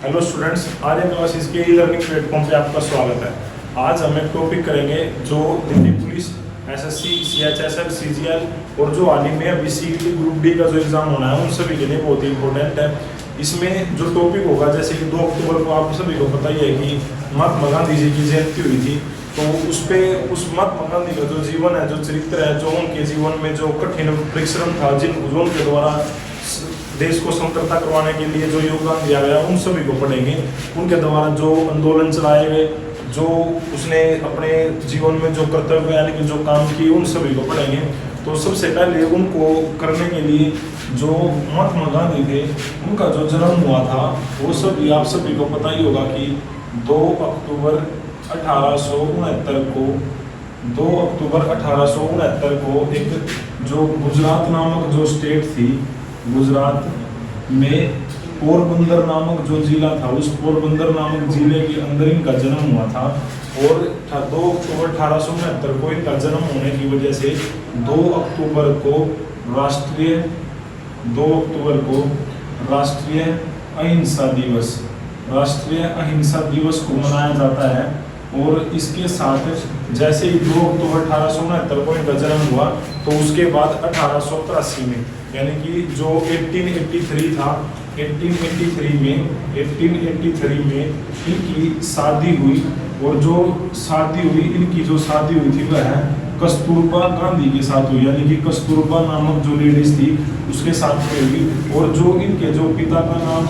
Hello students, Aryan classes के e learning platform पे आपका स्वागत है। आज हम एक टॉपिक करेंगे जो Delhi police, SSC, CHSL, CGL और जो हाल ही में अभी सीईटी ग्रुप डी का जो एग्जाम होना है उन सभी के लिए बहुत ही इंपॉर्टेंट है। इसमें जो टॉपिक होगा, जैसे कि 2 अक्टूबर को आप सभी को पता ही है कि महात्मा गांधी जी की जयंती हुई थी, तो उस महात्मा गांधी का जो जीवन है, जो चरित्र है, जो उनके जीवन में जो कठिन परिश्रम था, उनके द्वारा देश को स्वतंत्रता करवाने के लिए जो योगदान दिया गया, उन सभी को पढ़ेंगे। उनके द्वारा जो आंदोलन चलाए गए, जो उसने अपने जीवन में जो कर्तव्य यानी कि जो काम किए, उन सभी को पढ़ेंगे। तो सबसे पहले उनको करने के लिए जो महात्मा गांधी थे, उनका जो जन्म हुआ था वो सभी आप सभी को पता ही होगा कि 2 अक्टूबर 1869 को 2 अक्टूबर 1869 को एक जो गुजरात नामक जो स्टेट थी, गुजरात में पोरबंदर नामक जो जिला था, उस पोरबंदर नामक जिले के अंदर इनका जन्म हुआ था। और 2 अक्टूबर 1869 को इनका जन्म होने की वजह से 2 अक्टूबर को राष्ट्रीय अहिंसा दिवस को मनाया जाता है। और इसके साथ जैसे ही 2 अक्टूबर 1869 को इनका जन्म हुआ, तो उसके बाद 1883 में यानी कि जो 1883 था, 1883 में इनकी शादी हुई। और जो इनकी जो शादी हुई थी वह कस्तूरबा गांधी के साथ हुई, यानी कि कस्तूरबा नामक जो लेडीज थी उसके साथ हुई। और जो इनके जो पिता का नाम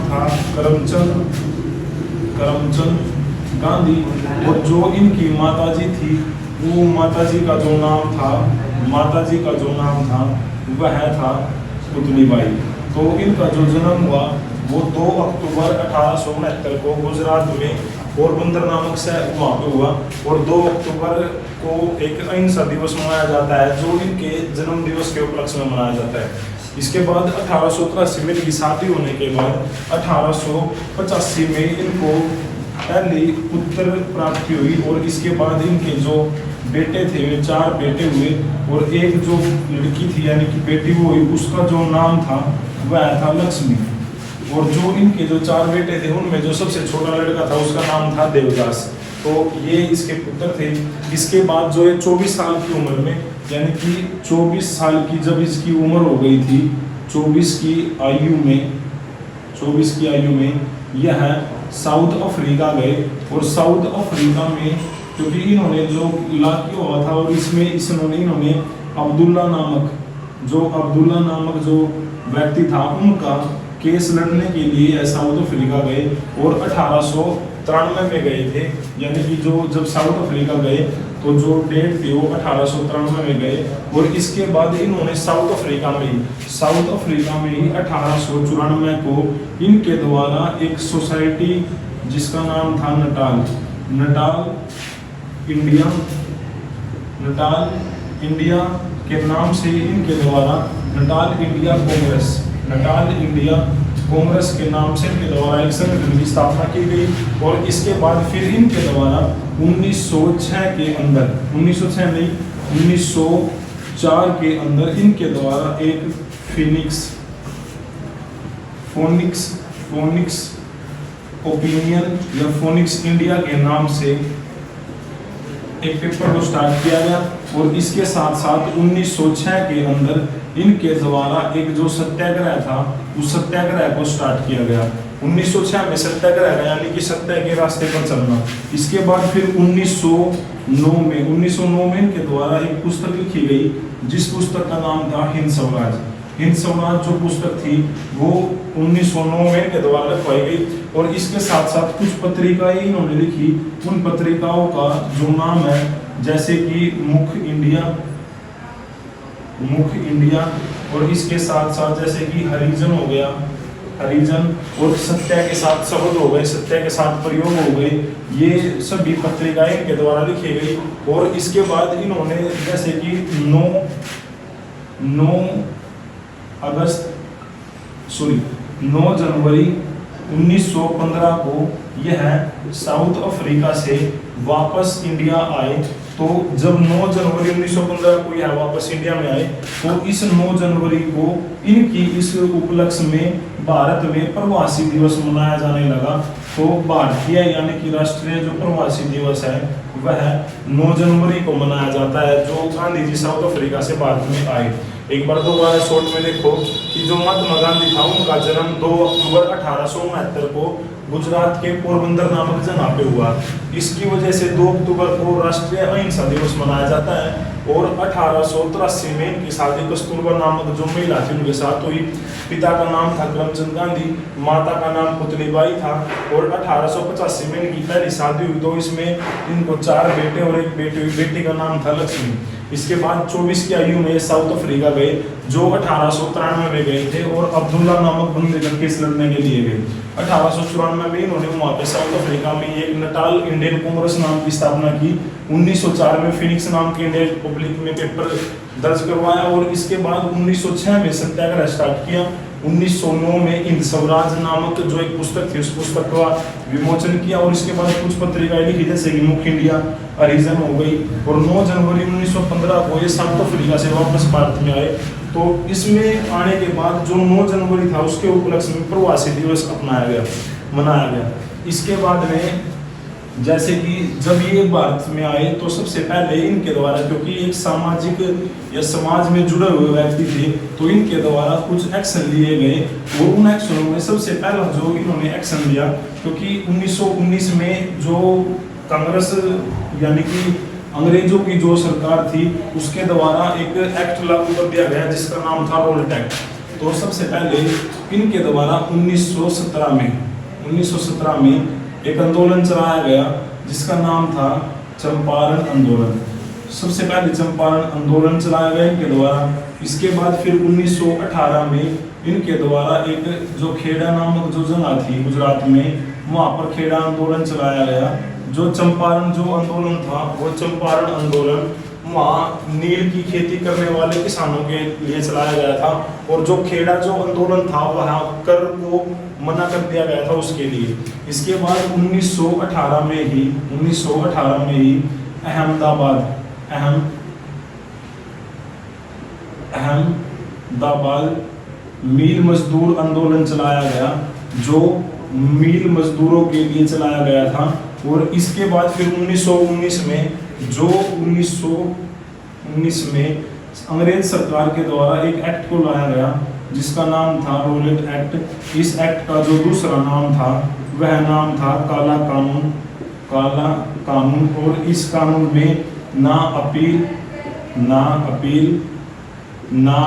था करमचंद गांधी। और जो इनकी माताजी थी, वो माताजी का जो नाम था वह था पुतलीबाई। तो इनका जो जन्म हुआ वो 2 अक्टूबर 1869 को गुजरात में पोरबंदर नामक शहर वहाँ पे हुआ। और 2 अक्टूबर को एक अहिंसा दिवस मनाया जाता है, जो इनके जन्म दिवस के उपलक्ष्य में मनाया जाता है। इसके बाद 1883 में इनकी शादी होने के बाद 1885 में इनको पहली पुत्र प्राप्ति हुई। और इसके बाद इनके जो बेटे थे, वे 4 बेटे हुए। और एक जो लड़की थी यानी कि बेटी वो हुई, उसका जो नाम था वह था लक्ष्मी। और जो इनके जो 4 बेटे थे, उनमें जो सबसे छोटा लड़का था उसका नाम था देवदास। तो ये इसके पुत्र थे। इसके बाद जो है 24 साल की उम्र में, यानी कि 24 साल की जब इसकी उम्र हो गई थी, 24 की आयु में यह साउथ अफ्रीका गए। और साउथ अफ्रीका में क्योंकि इन्होंने जो इलाके हुआ था, और इसमें इन्होंने अब्दुल्ला नामक जो व्यक्ति था, उनका केस लड़ने के लिए साउथ अफ्रीका गए। और 1893 में गए थे, यानी कि जब साउथ अफ्रीका गए तो जो डेट थी वो 1893 में गए। और इसके बाद इन्होंने साउथ अफ्रीका में ही 1894 को इनके द्वारा एक सोसाइटी जिसका नाम था नटाल इंडिया के नाम से इनके द्वारा नटाल इंडिया कांग्रेस के नाम से इनके द्वारा एक संगठन की स्थापना की गई। और इसके बाद फिर इनके द्वारा 1904 के अंदर इनके द्वारा एक फोनिक्स ओपिनियन या फोनिक्स इंडिया के नाम से एक पेपर को स्टार्ट किया गया। और इसके साथ साथ 1906 के अंदर इनके द्वारा एक जो सत्याग्रह था, उस सत्याग्रह को स्टार्ट किया गया। 1906 में सत्याग्रह यानी कि सत्य के रास्ते पर चलना। इसके बाद फिर 1909 में इनके द्वारा एक पुस्तक लिखी गई, जिस पुस्तक का नाम था हिंद स्वराज जो पुस्तक थी वो 1909 में इनके द्वारा लिखवाई गई। और इसके साथ साथ कुछ पत्रिकाएं इन्होंने लिखी। उन पत्रिकाओं का जो नाम है, जैसे कि मुख इंडिया। और इसके साथ साथ जैसे कि हरिजन हो गया, और सत्य के साथ शब्द हो गए, सत्य के साथ प्रयोग हो गए। ये सभी पत्रिकाएं इनके द्वारा लिखी गई। और इसके बाद इन्होंने जैसे कि 9 जनवरी 1915 को यह साउथ अफ्रीका से वापस इंडिया आए। तो जब 9 जनवरी 1915 को यह वापस इंडिया में आए तो इस 9 जनवरी को इनकी इस उपलक्ष्य में भारत में प्रवासी दिवस मनाया जाने लगा। तो भारतीय यानी कि राष्ट्रीय जो प्रवासी दिवस है वह 9 जनवरी को मनाया जाता है, जो गांधी जी साउथ अफ्रीका से भारत में आए। एक बार दोबारा शॉर्ट में देखो कि जो महात्मा गांधी था उनका जन्म 2 अक्टूबर 1869 को गुजरात के पोरबंदर नामक जगह पे हुआ। इसकी वजह से 2 अक्टूबर को राष्ट्रीय अहिंसा दिवस मनाया जाता है और 1883 में इनकी शादी कस्तूरबा नामक जो महिला थी उनके साथ हुई। पिता का नाम था करमचंद गांधी, माता का नाम पुतलीबाई था और 1885 में इनकी पहली शादी हुई। तो इसमें इनको 4 बेटे और एक बेटी हुई। बेटी का नाम था लक्ष्मी। इसके बाद 24 की आयु में साउथ अफ्रीका गए, जो 1893 में गए थे और अब्दुल्ला नामक बंदे का केस लड़ने के लिए गए। 1894 में इन्होंने वहाँ पे साउथ अफ्रीका में एक नटाल इंडियन कांग्रेस नाम की स्थापना की। 1904 में फिनिक्स नाम के इंडियन रिपब्लिक में पेपर दर्ज करवाया और इसके बाद 1906 में सत्याग्रह स्टार्ट किया। 1909 में हिंद स्वराज नामक जो एक पुस्तक थी उस पुस्तक का विमोचन किया और इसके बाद कुछ पत्रिकाएं लिखी जैसे कि मुख्य इंडिया, हरिजन हो गई। और 9 जनवरी 1915 को ये साउथ अफ्रीका से वापस भारत में आए। तो इसमें आने के बाद जो 9 जनवरी था उसके उपलक्ष्य में प्रवासी दिवस मनाया गया। इसके बाद में जैसे कि जब ये भारत में आए तो सबसे पहले इनके द्वारा, क्योंकि एक सामाजिक या समाज में जुड़े हुए व्यक्ति थे, तो इनके द्वारा कुछ एक्शन लिए गए और उन एक्शनों में सबसे पहला जो इन्होंने एक्शन लिया, क्योंकि 1919 में जो कांग्रेस यानी कि अंग्रेजों की जो सरकार थी उसके द्वारा एक एक्ट लागू कर दिया गया जिसका नाम था रोल्ट एक्ट। तो सबसे पहले इनके द्वारा 1917 में एक आंदोलन चलाया गया जिसका नाम था चंपारण आंदोलन। सबसे पहले चंपारण आंदोलन चलाया गया इनके द्वारा। इसके बाद फिर 1918 में इनके द्वारा एक जो खेड़ा नामक जो जगह थी गुजरात में, वहाँ पर खेड़ा आंदोलन चलाया गया। जो चंपारण जो आंदोलन था वो चंपारण आंदोलन वहाँ नील की खेती करने वाले किसानों के लिए चलाया गया था और जो खेड़ा जो आंदोलन था वहाँ कर को मना कर दिया गया था उसके लिए। इसके बाद 1918 में ही अहमदाबाद मील मजदूर आंदोलन चलाया गया, जो मील मजदूरों के लिए चलाया गया था। और इसके बाद फिर 1919 में अंग्रेज सरकार के द्वारा एक एक्ट को लाया गया जिसका नाम था रोलेट एक्ट। इस एक्ट का जो दूसरा नाम था वह नाम था काला कानून। और इस कानून में ना अपील ना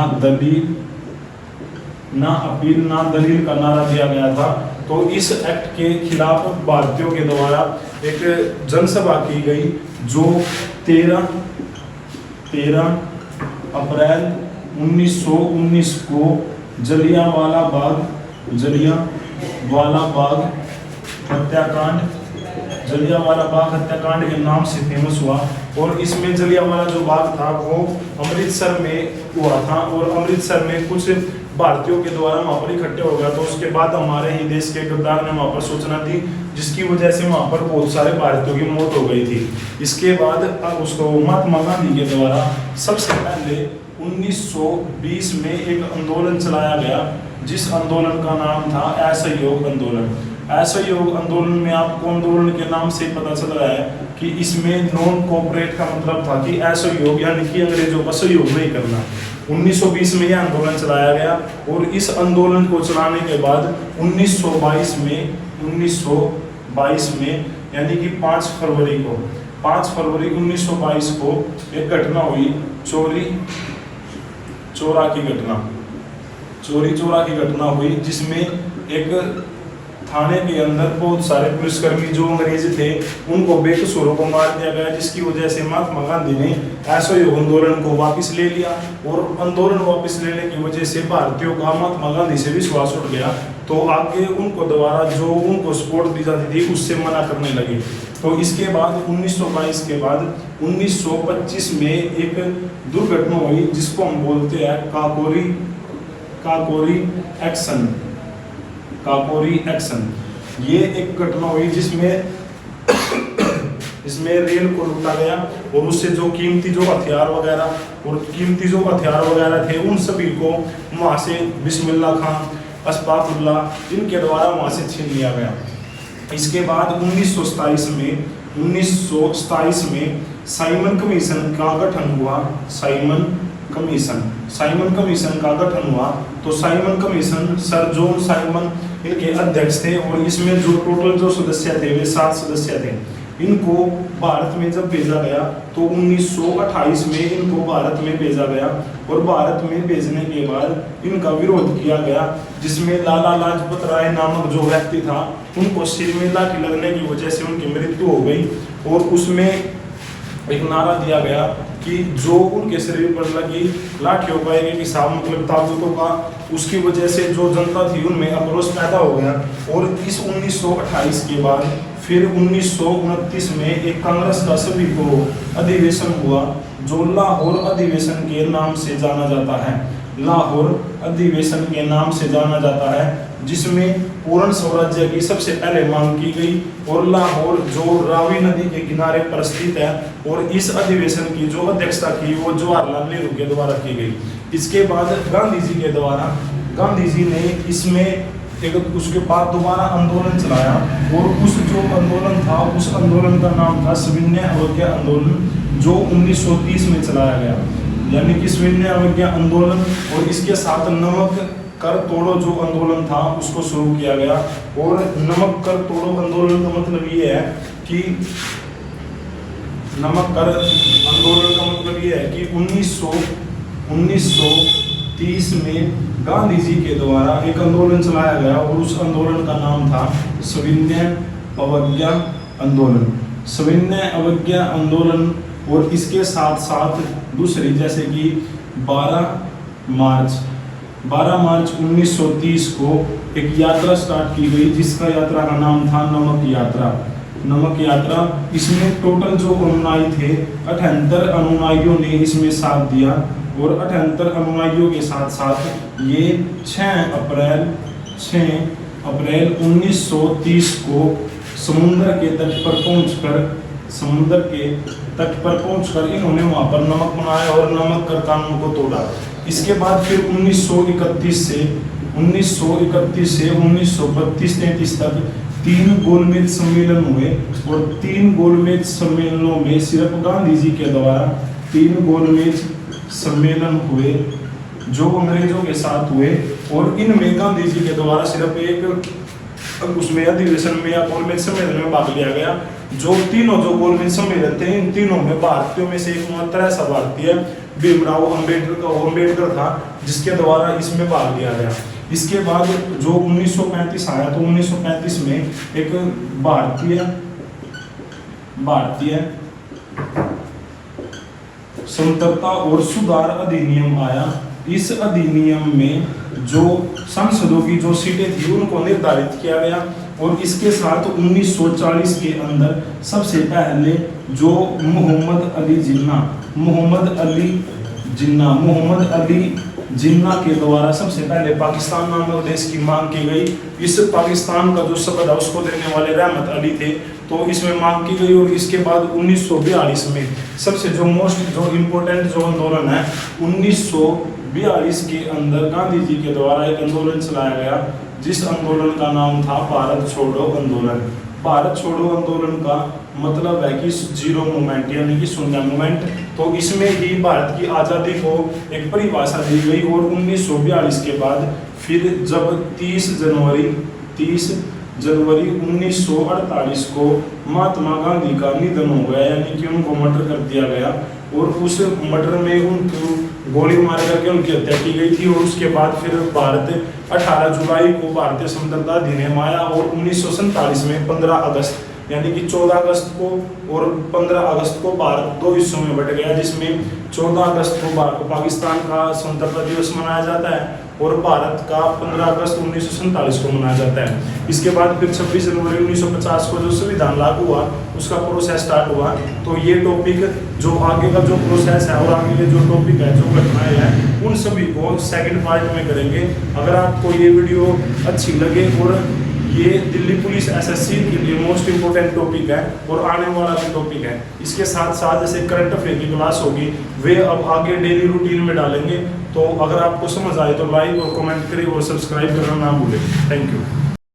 दलील का नारा दिया गया था। तो इस एक्ट के खिलाफ भारतीयों के द्वारा एक जनसभा की गई जो 13 अप्रैल 1919 को जलियांवाला बाग हत्याकांड के नाम से फेमस हुआ। और इसमें जलियांवाला जो बाग था वो अमृतसर में हुआ था और अमृतसर में कुछ भारतीयों के द्वारा वहाँ पर इकट्ठे हो गया। तो उसके बाद हमारे ही देश के गद्दार ने वहाँ पर सूचना दी जिसकी वजह से वहाँ पर बहुत सारे भारतीयों की मौत हो गई थी। इसके बाद उसको महात्मा गांधी के द्वारा सबसे पहले 1920 में एक आंदोलन चलाया गया जिस आंदोलन का नाम था असहयोग आंदोलन। असहयोग आंदोलन में आपको आंदोलन के नाम से पता चल रहा है कि इसमें नॉन कोऑपरेट का मतलब था कि असहयोग यानी कि अंग्रेजों का सहयोग नहीं करना। 1920 में यह आंदोलन चलाया गया और इस आंदोलन को चलाने के बाद 1922 में यानी कि 5 फरवरी 1922 को एक घटना हुई, चोरी चोरा की घटना हुई जिसमें एक थाने के अंदर बहुत सारे पुलिसकर्मी जो अंग्रेज थे उनको बेकसूरों को मार दिया गया, जिसकी वजह से महात्मा गांधी ने असहयोग आंदोलन को वापस ले लिया। और आंदोलन वापस लेने की वजह से भारतीयों का महात्मा गांधी से विश्वास उठ गया। तो आगे उनको द्वारा जो उनको सपोर्ट दी जाती थी उससे मना करने लगे। तो इसके बाद 1922 के बाद 1925 में एक दुर्घटना हुई जिसको हम बोलते हैं काकोरी एक्शन। ये एक घटना हुई जिसमें इसमें रेल को लूटा गया और उससे जो कीमती जो हथियार वगैरह थे उन सभी को वहाँ से बिस्मिल्लाह खान, अशफाकुल्लाह इनके द्वारा वहाँ से छीन लिया गया। इसके बाद 1927 में साइमन कमीशन का गठन हुआ। साइमन कमीशन का गठन हुआ। तो Simon commission sir John Simon इनके अध्यक्ष थे और इसमें जो टोटल जो सदस्य थे वे 7 सदस्य थे। इनको भारत में जब भेजा गया तो 1928 में इनको भारत में भेजा गया और भारत में भेजने के बाद इनका विरोध किया गया, जिसमें लाला लाजपत राय नामक जो व्यक्ति था उनको सिर में लाठी लगने की वजह से उनकी मृत्यु हो गई और उसमें एक नारा दिया गया कि जो उनके शरीर पर लगी लाठियों का एक हिसाब मतलब ताबूतों का, उसकी वजह से जो जनता थी उनमें आक्रोश पैदा हो गया। और इस 1928 के बाद फिर 1929 में एक कांग्रेस का सभी को अधिवेशन हुआ जो लाहौर अधिवेशन के नाम से जाना जाता है। लाहौर अधिवेशन के नाम से जाना जाता है, जिसमें पूर्ण स्वराज्य की सबसे पहले मांग की गई और लाहौर जो रावी नदी के किनारे पर स्थित है और इस अधिवेशन की जो अध्यक्षता की वो जवाहरलाल नेहरू के द्वारा की गई। इसके बाद गांधी जी ने इसमें एक उसके बाद दोबारा आंदोलन चलाया और उस जो आंदोलन था उस आंदोलन का नाम था सविनय अवज्ञा आंदोलन, जो 1930 में चलाया गया, यानी कि सविनय अवज्ञा आंदोलन। और इसके साथ नमक कर तोड़ो जो आंदोलन था उसको शुरू किया गया। और नमक कर तोड़ो आंदोलन का मतलब ये है कि नमक कर आंदोलन का मतलब ये है कि 1930 में गांधी जी के द्वारा एक आंदोलन चलाया गया और उस आंदोलन का नाम था सविनय अवज्ञा आंदोलन। सविनय अवज्ञा आंदोलन और इसके साथ साथ दूसरी जैसे कि 12 मार्च 1930 को एक यात्रा स्टार्ट की गई जिसका यात्रा का नाम था नमक यात्रा। इसमें टोटल जो अनुयायी थे 78 अनुयायियों ने इसमें साथ दिया और 78 अनुयायियों के साथ साथ ये 6 अप्रैल 1930 को समुद्र के तट पर पहुंचकर इन्होंने वहां पर नमक बनाया और नमक कर कानून को तोड़ा। इसके बाद फिर 1931 से 1932-33 तक 3 गोलमेज सम्मेलन हुए और 3 गोलमेज सम्मेलनों में सिर्फ गांधी जी के द्वारा 3 गोलमेज सम्मेलन हुए जो अंग्रेजों के साथ हुए और इनमें गांधी जी के द्वारा सिर्फ एक उसमें अधिवेशन में या गोलमेज सम्मेलन में भाग लिया गया। जो गोलमेज सम्मेलन थे इन तीनों में भारतीयों में से एकमात्र ऐसा भारतीय भीमराव अम्बेडकर था जिसके द्वारा इसमें भाग लिया गया। इसके बाद जो 1935 आया तो 1935 में एक भारतीय संतरता और सुधार अधिनियम आया। इस अधिनियम में जो सांसदों की जो सीटें थी उनको निर्धारित किया गया और इसके साथ 1940 के अंदर सबसे पहले जो मोहम्मद अली जिन्ना के द्वारा सबसे पहले पाकिस्तान नामक देश की मांग की गई। इस पाकिस्तान का जो शब्द है उसको देने वाले रहमत अली थे, तो इसमें मांग की गई। और इसके बाद 1942 में सबसे जो इम्पोर्टेंट जो आंदोलन है 1942 के अंदर गांधी जी के द्वारा एक आंदोलन चलाया गया जिस आंदोलन का नाम था भारत छोड़ो आंदोलन। भारत छोड़ो आंदोलन का मतलब है कि जीरो मूवमेंट यानी कि शून्य मूवमेंट। तो इसमें ही भारत की आज़ादी को एक परिभाषा दी गई और 1942 के बाद फिर जब 30 जनवरी 1948 को महात्मा गांधी का निधन हो गया, यानी कि उनको मर्डर कर दिया गया और उस मर्डर में उनको गोली मार करके उनकी हत्या की गई थी। और उसके बाद फिर भारत 18 जुलाई को भारतीय स्वतंत्रता अधिनियम आया और 1947 में 15 अगस्त यानी कि 14 अगस्त को और 15 अगस्त को भारत 2 हिस्सों में बट गया, जिसमें 14 अगस्त को पाकिस्तान का स्वतंत्रता दिवस मनाया जाता है और भारत का 15 अगस्त 1947 को मनाया जाता है। इसके बाद फिर 26 जनवरी 1950 को जो संविधान लागू हुआ उसका प्रोसेस स्टार्ट हुआ। तो ये टॉपिक जो आगे का जो प्रोसेस है और आगे के जो टॉपिक है जो घटनाएं हैं उन सभी को सेकंड पार्ट में करेंगे। अगर आपको ये वीडियो अच्छी लगे और ये दिल्ली पुलिस एसएससी के लिए मोस्ट इम्पोर्टेंट टॉपिक है और आने वाला भी टॉपिक है। इसके साथ साथ जैसे करंट अफेयर की क्लास होगी वे अब आगे डेली रूटीन में डालेंगे। तो अगर आपको समझ आए तो लाइक और कमेंट करें और सब्सक्राइब करना ना भूलें। Thank you.